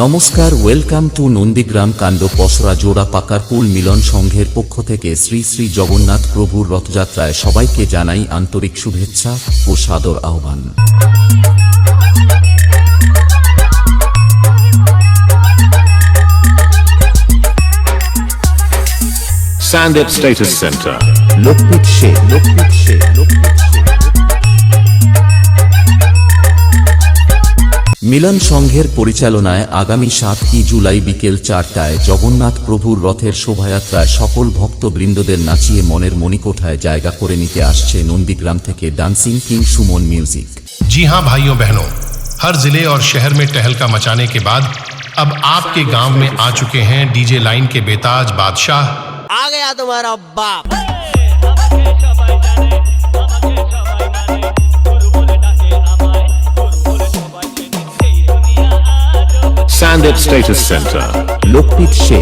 নমস্কার, welcome to Nandigram কাণ্ড পসরা জোড়া পাকারপুল মিলন সংঘের পক্ষ থেকে শ্রী শ্রী জগন্নাথ প্রভুর রথযাত্রায় সবাইকে জানাই আন্তরিক শুভেচ্ছা ও সাদর আহ্বান। Sandip Status Center. লোকপিত সে মিলন সংঘের পরিচালনায় আগামী 7 জুলাই বিকেল 4টায় জগন্নাথ প্রভুর রথের শোভাযাত্রায় সকল ভক্তবৃন্দদের নাচিয়ে মনের মণিকোঠায় জায়গা করে নিতে আসছে নন্দীগ্রাম থেকে ডান্সিং কিং সুমন মিউজিক। जी हां भाइयों बहनों, हर जिले और शहर में टहलका मचाने के बाद अब आपके गांव में आ चुके हैं डीजे लाइन के बेताज बादशाह। आ गया तुम्हारा बाप। Sandip Status Center. লোকপিত সে